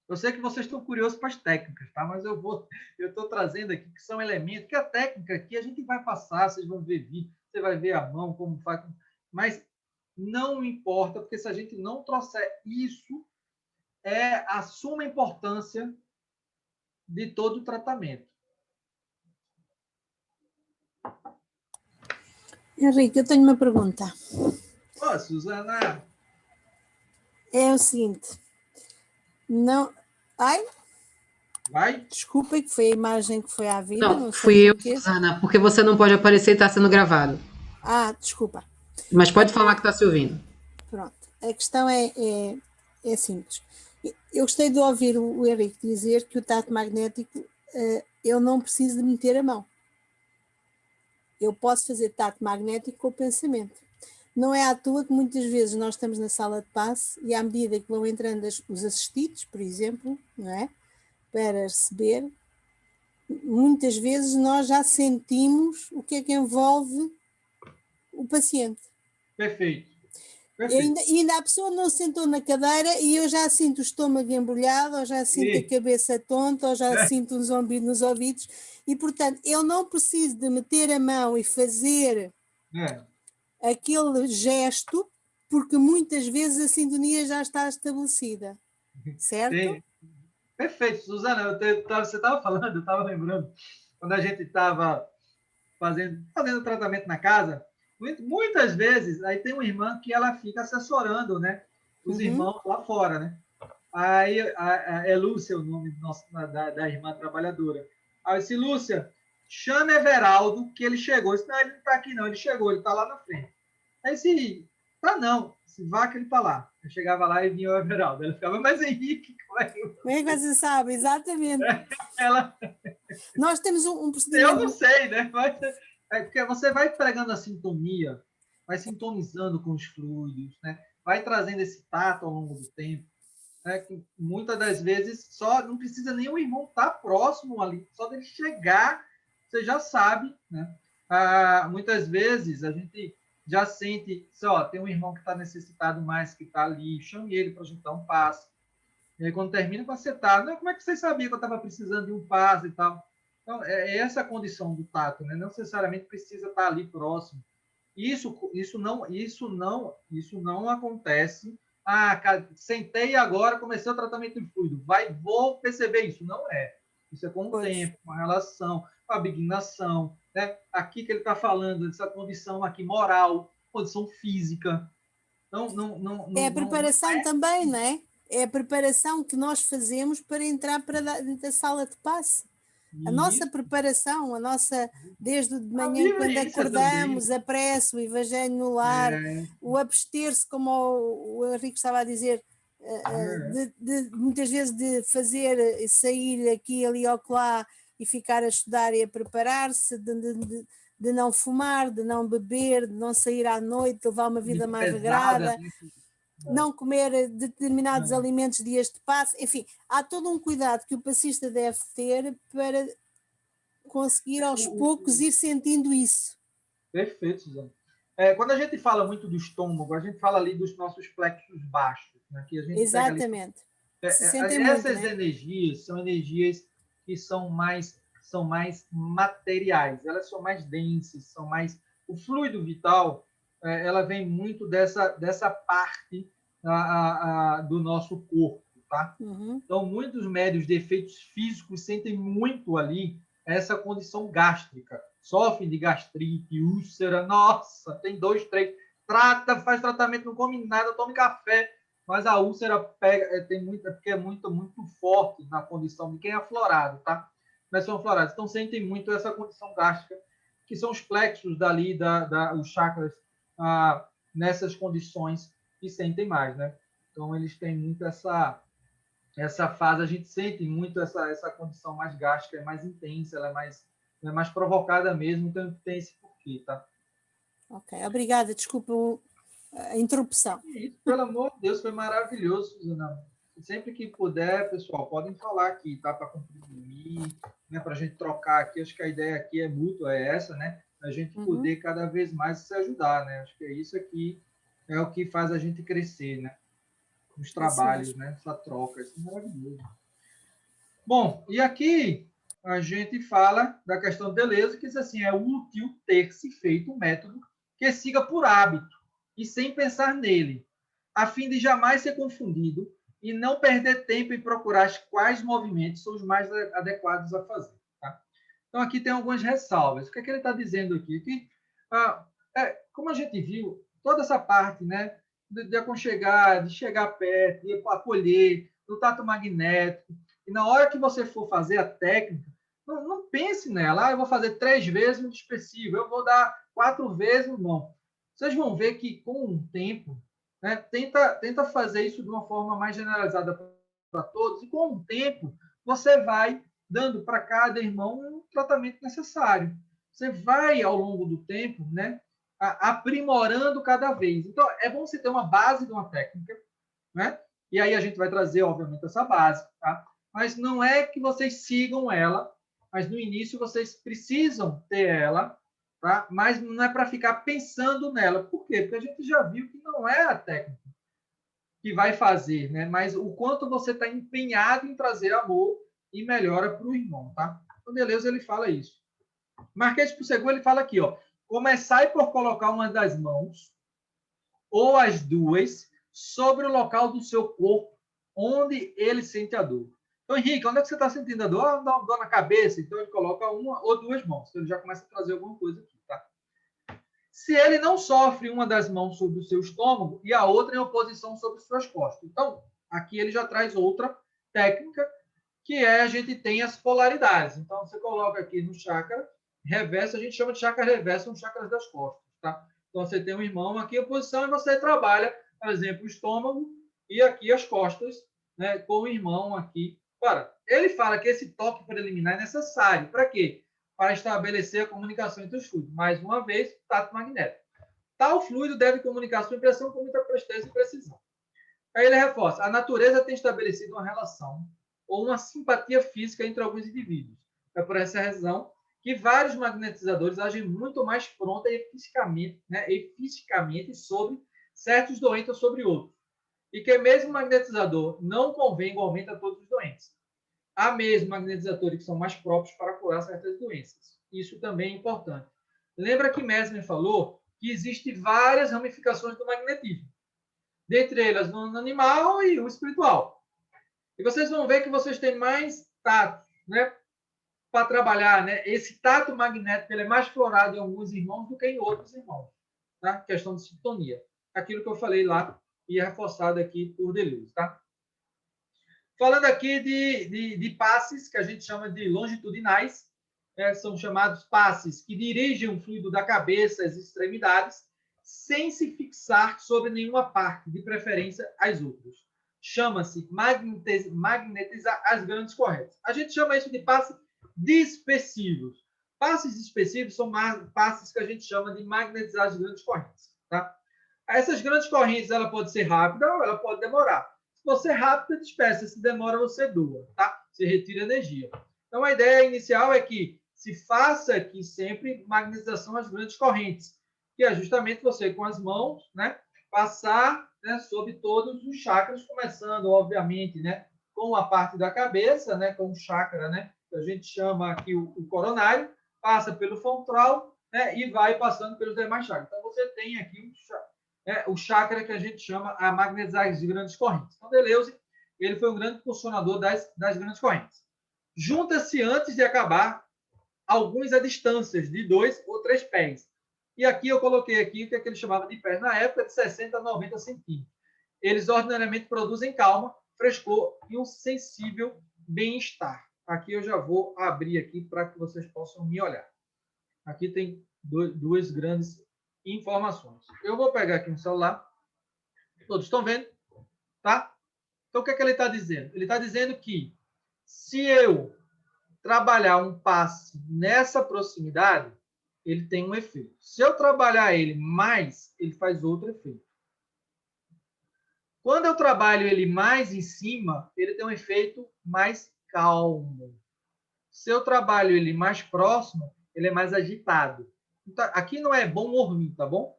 Eu sei que vocês estão curiosos para as técnicas, tá? Mas eu estou trazendo aqui que são elementos, que a técnica aqui a gente vai passar, vocês vão ver vídeo, você vai ver a mão, como faz, mas não importa, porque se a gente não trouxer isso, é a suma importância de todo o tratamento. Henrique, eu tenho uma pergunta. Ô, Suzana! É o seguinte, não... Ai? Vai? Desculpa, que foi a imagem que foi à vida. Não, fui eu, Suzana, porque você não pode aparecer e está sendo gravado. Ah, desculpa. Mas pode falar que está se ouvindo. Pronto. A questão é simples. Eu gostei de ouvir o Henrique dizer que o tato magnético, eu não preciso de meter a mão. Eu posso fazer tato magnético com o pensamento. Não é à toa que muitas vezes nós estamos na sala de passe e à medida que vão entrando os assistidos, por exemplo, não é? Para receber, muitas vezes nós já sentimos o que é que envolve o paciente. Perfeito. Ainda a pessoa não sentou na cadeira e eu já sinto o estômago embrulhado, ou já sinto a cabeça tonta, ou já sinto um zumbido nos ouvidos, e portanto eu não preciso de meter a mão e fazer aquele gesto, porque muitas vezes a sintonia já está estabelecida, certo? Perfeito, Suzana, você estava falando, eu estava lembrando, quando a gente estava fazendo tratamento na casa, muitas vezes, aí tem uma irmã que ela fica assessorando, né? Os irmãos lá fora, né? Aí é Lúcia o nome da irmã trabalhadora. Aí eu disse, Lúcia, chama Everaldo, que ele chegou. Eu disse, não, ele não está aqui não, ele chegou, ele está lá na frente. Aí disse, tá não, se vá que ele está lá. Eu chegava lá e vinha o Everaldo. Ela ficava, mas Henrique, como é que... Como é que você sabe? Exatamente. Ela... Nós temos um procedimento... Eu não sei, né? Mas, porque você vai pregando a sintonia, vai sintonizando com os fluidos, né? Vai trazendo esse tato ao longo do tempo. Que muitas das vezes só não precisa nem o irmão estar próximo ali, só dele chegar, você já sabe, né? Muitas vezes a gente já sente, ó, tem um irmão que está necessitado mais, que está ali, chame ele para a gente dar um passe. E aí, quando termina, você está, como é que você sabia que eu estava precisando de um passe e tal? Então, é essa a condição do tato, né? Não necessariamente precisa estar ali próximo. Isso não acontece. Sentei agora, comecei o tratamento de fluido. Vou perceber isso. Não é. Isso é com o tempo, com a relação, com a abignação. Né? Aqui que ele está falando, dessa condição aqui moral, condição física. É a preparação também, não é? É a preparação que nós fazemos para entrar para dentro da sala de passe. A nossa preparação, desde de manhã, quando acordamos, também. A prece, o evangelho no lar, o abster-se, como o Henrique estava a dizer, muitas vezes de fazer, sair aqui, ali ou lá e ficar a estudar e a preparar-se, de não fumar, de não beber, de não sair à noite, de levar uma vida mais regrada, não comer determinados alimentos dias de passe, enfim, há todo um cuidado que o passista deve ter para conseguir aos poucos ir sentindo isso. Perfeito, Suzana. Quando a gente fala muito do estômago, a gente fala ali dos nossos plexos baixos, né? Que a gente exatamente. Essas energias são energias que são mais materiais, elas são mais densas, são mais... O fluido vital, ela vem muito dessa parte do nosso corpo, tá? Então, muitos médios de efeitos físicos sentem muito ali essa condição gástrica, sofrem de gastrite, úlcera, nossa, tem 2, 3, faz tratamento, não come nada, tome café, mas a úlcera pega, porque é muito forte na condição de quem é aflorado, tá? Mas são aflorados, então sentem muito essa condição gástrica, que são os plexos dali, os chakras, nessas condições que sentem mais, né? Então eles têm muito essa fase, a gente sente muito essa condição mais gástrica, é mais intensa, ela é mais provocada mesmo, então tem esse porquê, tá? Ok, obrigada, desculpa a interrupção. Isso, pelo amor de Deus, foi maravilhoso, Suzana. Sempre que puder, pessoal, podem falar aqui, tá? Para contribuir, né? Para a gente trocar aqui. Acho que a ideia aqui é mútua, é essa, né? A gente poder cada vez mais se ajudar, né? Acho que é isso aqui, é o que faz a gente crescer, né? Os trabalhos, né? Essa troca, isso é maravilhoso. Bom, e aqui a gente fala da questão de beleza, que diz assim, é útil ter se feito um método que siga por hábito e sem pensar nele, a fim de jamais ser confundido e não perder tempo em procurar quais movimentos são os mais adequados a fazer. Tá? Então, aqui tem algumas ressalvas. O que é que ele está dizendo aqui? Que, como a gente viu, toda essa parte, né, de aconchegar, de chegar perto, de acolher, do tato magnético, e na hora que você for fazer a técnica, não pense nela, eu vou fazer 3 vezes muito expressivo, eu vou dar 4 vezes, não. Vocês vão ver que, com o tempo, né, tenta fazer isso de uma forma mais generalizada para todos, e com o tempo você vai dando para cada irmão um tratamento necessário. Você vai, ao longo do tempo, né, aprimorando cada vez. Então, é bom você ter uma base de uma técnica, né? E aí a gente vai trazer, obviamente, essa base, tá? Mas não é que vocês sigam ela, mas no início vocês precisam ter ela, tá? Mas não é para ficar pensando nela. Por quê? Porque a gente já viu que não é a técnica que vai fazer, né? Mas o quanto você está empenhado em trazer amor e melhora para o irmão, tá? Então, Deleuze, ele fala isso. Marquês de Puységur, ele fala aqui, ó, começai por colocar uma das mãos ou as duas sobre o local do seu corpo onde ele sente a dor. Então, Henrique, onde é que você está sentindo a dor? Ah, dor na cabeça. Então, ele coloca uma ou duas mãos. Então, ele já começa a trazer alguma coisa aqui, tá? Se ele não sofre uma das mãos sobre o seu estômago e a outra em oposição sobre suas costas. Então, aqui ele já traz outra técnica, que é a gente tem as polaridades. Então, você coloca aqui no chakra reverso, a gente chama de chakra reverso, um chakra das costas, tá? Então, você tem um irmão aqui em oposição e você trabalha, por exemplo, o estômago e aqui as costas, né, com o irmão aqui. Ora, ele fala que esse toque preliminar é necessário. Para quê? Para estabelecer a comunicação entre os fluidos. Mais uma vez, tato magnético. Tal fluido deve comunicar sua impressão com muita presteza e precisão. Aí ele reforça: a natureza tem estabelecido uma relação ou uma simpatia física entre alguns indivíduos. É por essa razão que vários magnetizadores agem muito mais pronta e eficazmente sobre certos doentes ou sobre outros. E que mesmo magnetizador não convém igualmente a todos os doentes. Há mesmo magnetizadores que são mais próprios para curar certas doenças. Isso também é importante. Lembra que Mesmer falou que existem várias ramificações do magnetismo. Dentre elas, no animal e o espiritual. E vocês vão ver que vocês têm mais tato, né, para trabalhar, né? Esse tato magnético ele é mais florado em alguns irmãos do que em outros irmãos, tá? Questão de sintonia. Aquilo que eu falei lá e é reforçado aqui por Deleuze, tá? Falando aqui de passes, que a gente chama de longitudinais, são chamados passes que dirigem o fluido da cabeça às extremidades, sem se fixar sobre nenhuma parte, de preferência as outras. Chama-se magnetizar as grandes correntes. A gente chama isso de passes dispersivos. Passes dispersivos são passes que a gente chama de magnetizar as grandes correntes. Tá? Essas grandes correntes, ela pode ser rápida ou ela pode demorar. Se você é rápida, dispersa. Se demora, você doa. Tá? Você retira energia. Então, a ideia inicial é que se faça aqui sempre magnetização às grandes correntes, que é justamente você, com as mãos, né, passar, né, sobre todos os chakras, começando, obviamente, né, com a parte da cabeça, né, com o chakra, né, que a gente chama aqui o coronário, passa pelo frontal, né, e vai passando pelos demais chakras. Então, você tem aqui o chakra que a gente chama a magnetizar de grandes correntes. Então, Deleuze, ele foi um grande funcionador das grandes correntes. Junta-se antes de acabar alguns a distâncias de 2 ou 3 pés. E aqui eu coloquei aqui o que ele chamava de pés na época, de 60 a 90 centímetros. Eles ordinariamente produzem calma, frescor e um sensível bem-estar. Aqui eu já vou abrir aqui para que vocês possam me olhar. Aqui tem duas grandes informações. Eu vou pegar aqui um celular. Todos estão vendo? Tá? Então, o que ele está dizendo? Ele está dizendo que se eu trabalhar um passe nessa proximidade, ele tem um efeito. Se eu trabalhar ele mais, ele faz outro efeito. Quando eu trabalho ele mais em cima, ele tem um efeito mais calmo. Se eu trabalho ele mais próximo, ele é mais agitado. Então, aqui não é bom ou ruim, tá bom?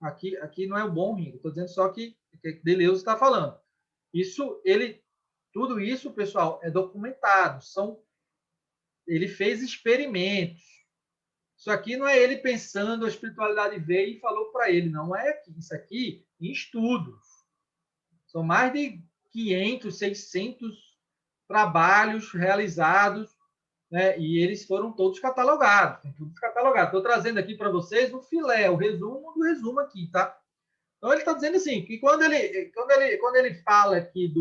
Aqui não é o bom ou ruim. Estou dizendo só que Deleuze está falando. Tudo isso, pessoal, é documentado. Ele fez experimentos. Isso aqui não é ele pensando, a espiritualidade veio e falou para ele. Não é aqui. Isso aqui em estudos. São mais de 500, 600 trabalhos realizados, né? E eles foram todos catalogados. Tem tudo catalogado. Estou trazendo aqui para vocês o filé, o resumo do resumo aqui, tá? Então, ele está dizendo assim, que quando ele fala aqui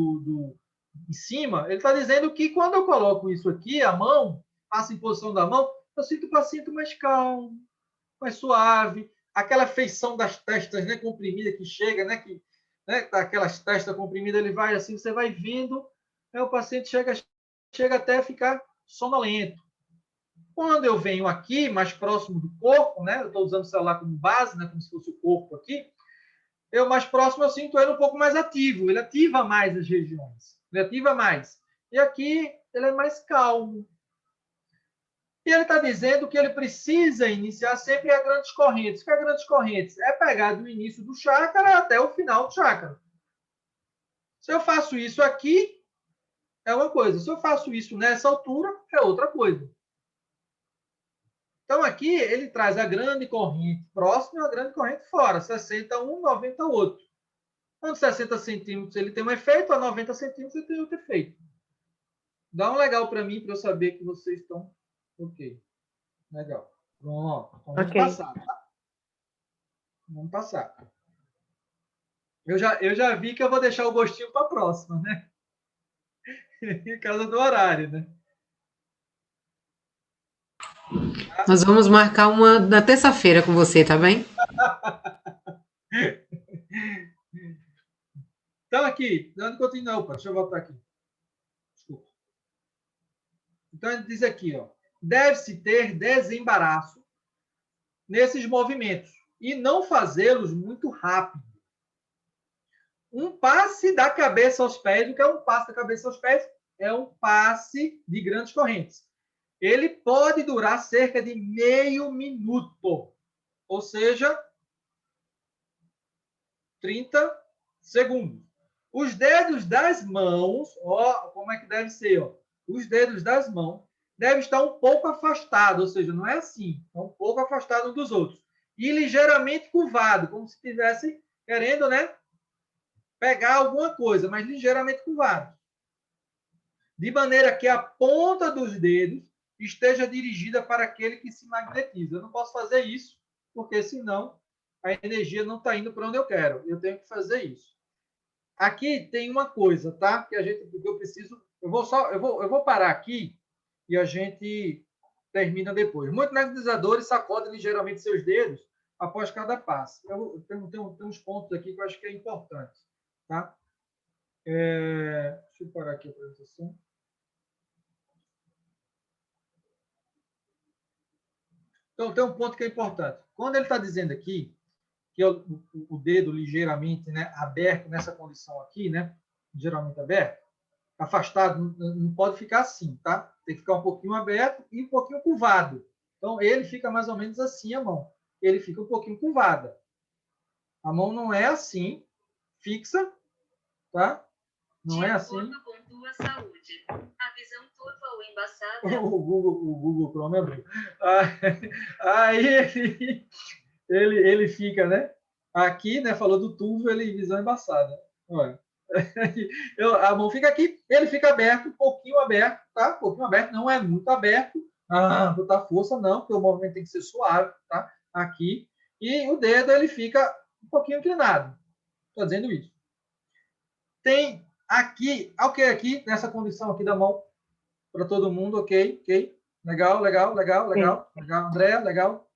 em cima, ele está dizendo que quando eu coloco isso aqui, a mão, passa em posição da mão, eu sinto o paciente mais calmo, mais suave, aquela feição das testas, né, comprimida que chega, né, aquelas testas comprimidas, ele vai assim, você vai vendo Aí o paciente chega até a ficar sonolento. Quando eu venho aqui, mais próximo do corpo, né? Eu estou usando o celular como base, né? Como se fosse o corpo aqui. Eu mais próximo, eu sinto ele um pouco mais ativo. Ele ativa mais as regiões. Ele ativa mais. E aqui, ele é mais calmo. E ele está dizendo que ele precisa iniciar sempre a grandes correntes. Que a grandes correntes é pegar do início do chácara até o final do chácara. Se eu faço isso aqui, é uma coisa. Se eu faço isso nessa altura, é outra coisa. Então, aqui ele traz a grande corrente próxima e a grande corrente fora. 60 um, 90 outro. Quando 60 centímetros ele tem um efeito, a 90 centímetros ele tem outro efeito. Dá um legal para mim, para eu saber que vocês estão ok. Legal. Pronto. Então, vamos passar, tá? Vamos passar. Eu já vi que eu vou deixar o gostinho para a próxima, né? Em causa do horário, né? Nós vamos marcar uma na terça-feira com você, tá bem? Então, aqui, dando continuidade. Opa, deixa eu voltar aqui. Desculpa. Então, ele diz aqui, ó. Deve-se ter desembaraço nesses movimentos e não fazê-los muito rápido. Um passe da cabeça aos pés. O que é um passe da cabeça aos pés? É um passe de grandes correntes. Ele pode durar cerca de meio minuto, ou seja, 30 segundos. Os dedos das mãos, ó, como é que deve ser? Ó? Os dedos das mãos devem estar um pouco afastados, ou seja, não é assim, é um pouco afastado um dos outros. E ligeiramente curvado, como se estivesse querendo, né, pegar alguma coisa, mas ligeiramente curvado. De maneira que a ponta dos dedos esteja dirigida para aquele que se magnetiza. Eu não posso fazer isso, porque senão a energia não está indo para onde eu quero. Eu tenho que fazer isso. Aqui tem uma coisa, tá? Que eu preciso. Eu vou parar aqui e a gente termina depois. Muitos magnetizadores sacodem ligeiramente seus dedos após cada passo. Eu tenho uns pontos aqui que eu acho que é importante, tá? Deixa eu parar aqui a apresentação. Então, tem um ponto que é importante. Quando ele está dizendo aqui que o dedo ligeiramente, né, aberto nessa condição aqui, né, geralmente aberto, afastado, não pode ficar assim, tá? Tem que ficar um pouquinho aberto e um pouquinho curvado. Então, ele fica mais ou menos assim, a mão. Ele fica um pouquinho curvada. A mão não é assim, fixa, tá? Não é assim. Saúde. A visão turva ou embaçada. O Google Chrome abriu. Aí ele fica, né? Aqui, né? Falou do turvo, ele visão embaçada. Olha. A mão fica aqui, ele fica aberto, um pouquinho aberto, tá? Um pouquinho aberto, não é muito aberto. Botar força, não, porque o movimento tem que ser suave, tá? Aqui. E o dedo, ele fica um pouquinho inclinado. Estou dizendo isso. Tem aqui, ok, aqui, nessa condição aqui da mão, para todo mundo, ok. Legal. André, legal.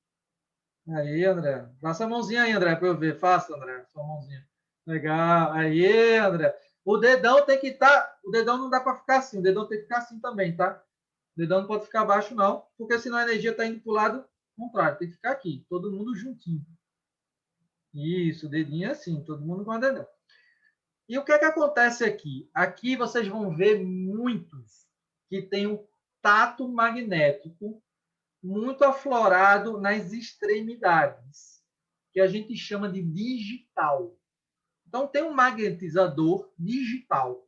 Aí, André. Faça a mãozinha aí, André, para eu ver. Faça, André, sua mãozinha. Legal. Aí, André. O dedão tem que estar. O dedão não dá para ficar assim. O dedão tem que ficar assim também, tá? O dedão não pode ficar abaixo, não, porque senão a energia está indo para o lado contrário. Tem que ficar aqui, todo mundo juntinho. Isso, o dedinho é assim, todo mundo com o dedão. E o que é que acontece aqui? Aqui vocês vão ver muitos que têm um tato magnético muito aflorado nas extremidades, que a gente chama de digital. Então, tem um magnetizador digital,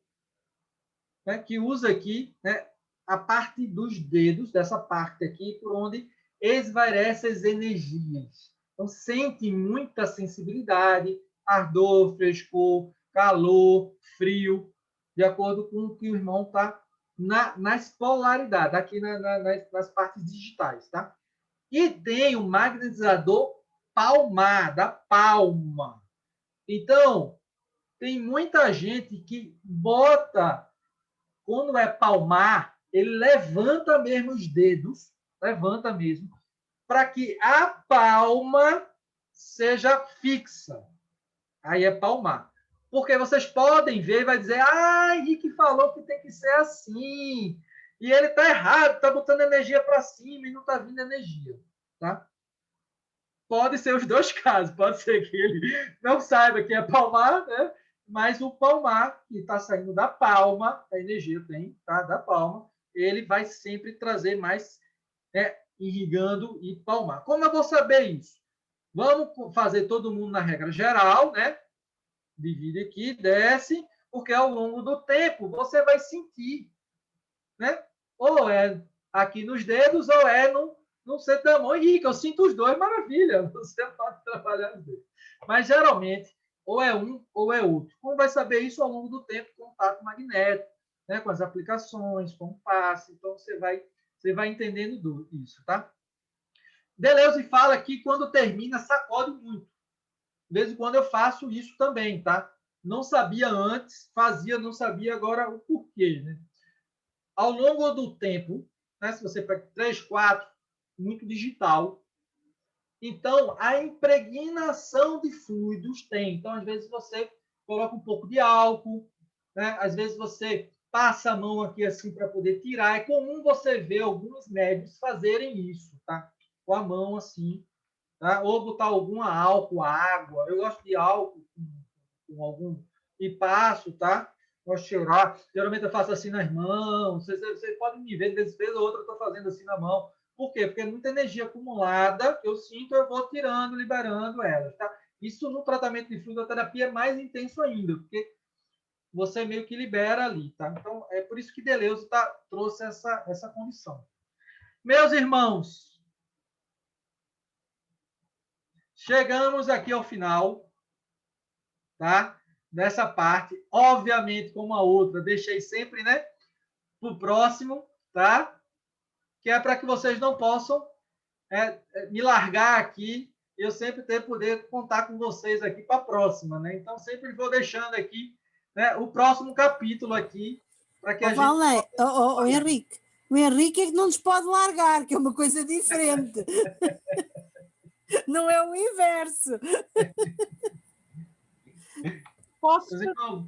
né, que usa aqui, né, a parte dos dedos, dessa parte aqui, por onde esvairece as energias. Então, sente muita sensibilidade, ardor, frescor, calor, frio, de acordo com o que o irmão está nas polaridades, aqui nas partes digitais, tá? E tem o magnetizador palmar, da palma. Então, tem muita gente que bota, quando é palmar, ele levanta mesmo os dedos, levanta mesmo, para que a palma seja fixa. Aí é palmar. Porque vocês podem ver e vai dizer, Henrique falou que tem que ser assim. E ele está errado, está botando energia para cima e não está vindo energia. Tá? Pode ser os dois casos. Pode ser que ele não saiba que é palmar, né? Mas o palmar, que está saindo da palma, a energia tem, tá? Da palma, ele vai sempre trazer mais irrigando e palmar. Como eu vou saber isso? Vamos fazer todo mundo na regra geral, né? Divide aqui, desce, porque ao longo do tempo você vai sentir, né? Ou é aqui nos dedos, ou é no centro da mão. Henrique, eu sinto os dois, maravilha, você pode trabalhar os dois. Mas geralmente, ou é um ou é outro. Como vai saber isso ao longo do tempo? Contato magnético, né? Com as aplicações, com o passe. Então você vai entendendo isso, tá? Deleuze fala que quando termina, sacode muito. De vez em quando eu faço isso também, tá? Não sabia antes, fazia, não sabia agora o porquê, né? Ao longo do tempo, né? Se você pega 3, 4, muito digital. Então, a impregnação de fluidos tem. Então, às vezes você coloca um pouco de álcool, né? Às vezes você passa a mão aqui assim para poder tirar. É comum você ver alguns médicos fazerem isso, tá? Com a mão assim, tá? Ou botar alguma álcool, água. Eu gosto de álcool com algum e passo, tá? Gosto de cheirar. Geralmente eu faço assim nas mãos. Vocês podem me ver, de vez ou outra eu estou fazendo assim na mão. Por quê? Porque é muita energia acumulada, eu sinto, eu vou tirando, liberando elas, tá? Isso no tratamento de fluidoterapia é mais intenso ainda, porque você meio que libera ali, tá? Então, é por isso que Deleuze trouxe essa condição. Meus irmãos, chegamos aqui ao final, tá? Dessa parte. Obviamente, como a outra, deixei sempre, né? Para o próximo, tá? Que é para que vocês não possam me largar aqui e eu sempre poder contar com vocês aqui para a próxima, né? Então, sempre vou deixando aqui, né, o próximo capítulo aqui para que a gente... Henrique, o Henrique é que não nos pode largar, que é uma coisa diferente. Não é o inverso. Posso? Então,